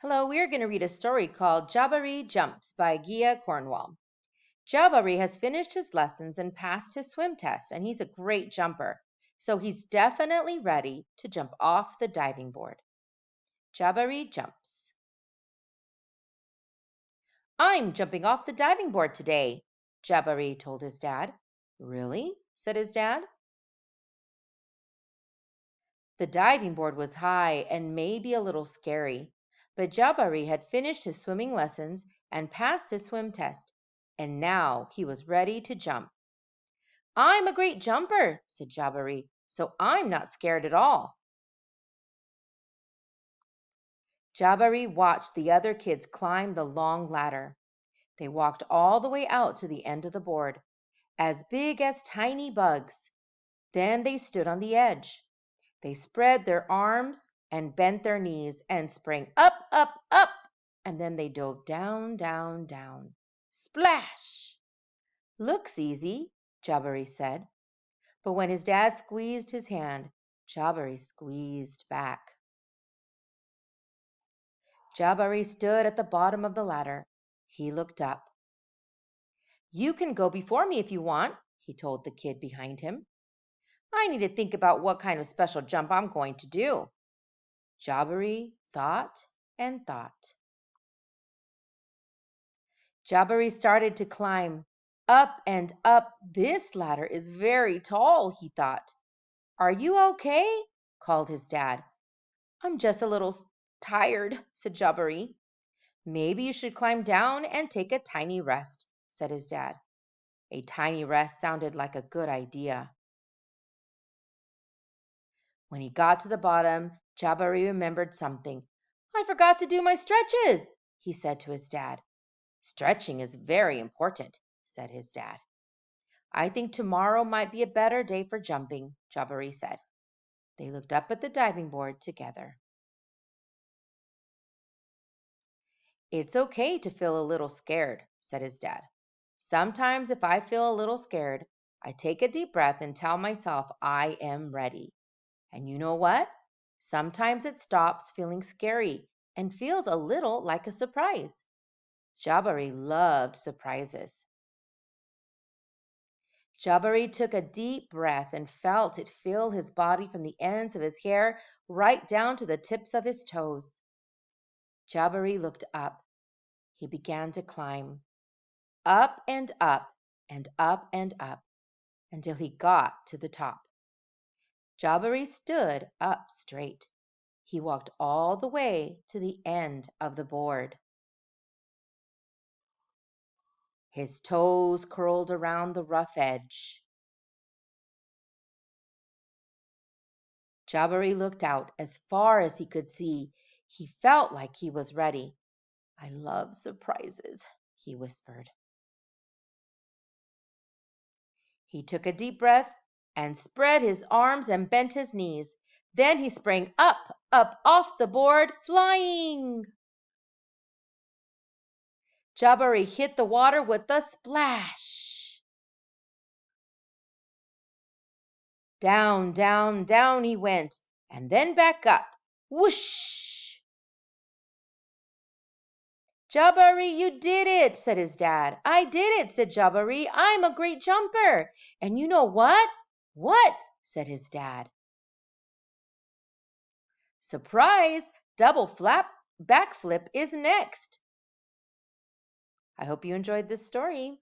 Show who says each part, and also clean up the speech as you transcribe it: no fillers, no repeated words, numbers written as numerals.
Speaker 1: Hello, we are going to read a story called Jabari Jumps by Gia Cornwall. Jabari has finished his lessons and passed his swim test, and he's a great jumper. So he's definitely ready to jump off the diving board. Jabari jumps. I'm jumping off the diving board today, Jabari told his dad. Really? Said his dad. The diving board was high and maybe a little scary, but Jabari had finished his swimming lessons and passed his swim test, and now he was ready to jump. I'm a great jumper, said Jabari, so I'm not scared at all. Jabari watched the other kids climb the long ladder. They walked all the way out to the end of the board, as big as tiny bugs. Then they stood on the edge. They spread their arms and bent their knees and sprang up, up, up, and then they dove down, down, down. Splash! Looks easy, Jabari said. But when his dad squeezed his hand, Jabari squeezed back. Jabari stood at the bottom of the ladder. He looked up. You can go before me if you want, he told the kid behind him. I need to think about what kind of special jump I'm going to do. Jabari thought and thought. Jabari started to climb. Up and up. This ladder is very tall, he thought. Are you okay? Called his dad. I'm just a little tired, said Jabari. Maybe you should climb down and take a tiny rest, said his dad. A tiny rest sounded like a good idea. When he got to the bottom, Jabari remembered something. I forgot to do my stretches, he said to his dad. Stretching is very important, said his dad. I think tomorrow might be a better day for jumping, Jabari said. They looked up at the diving board together. It's okay to feel a little scared, said his dad. Sometimes if I feel a little scared, I take a deep breath and tell myself I am ready. And you know what? Sometimes it stops feeling scary and feels a little like a surprise. Jabari loved surprises. Jabari took a deep breath and felt it fill his body from the ends of his hair right down to the tips of his toes. Jabari looked up. He began to climb. Up and up and up and up until he got to the top. Jabari stood up straight. He walked all the way to the end of the board. His toes curled around the rough edge. Jabari looked out as far as he could see. He felt like he was ready. I love surprises, he whispered. He took a deep breath and spread his arms and bent his knees. Then he sprang up, up off the board, flying. Jabari hit the water with a splash. Down, down, down he went, and then back up. Whoosh! Jabari, you did it, said his dad. I did it, said Jabari. I'm a great jumper. And you know what? What? Said his dad. Surprise! Double flap backflip is next. I hope you enjoyed this story.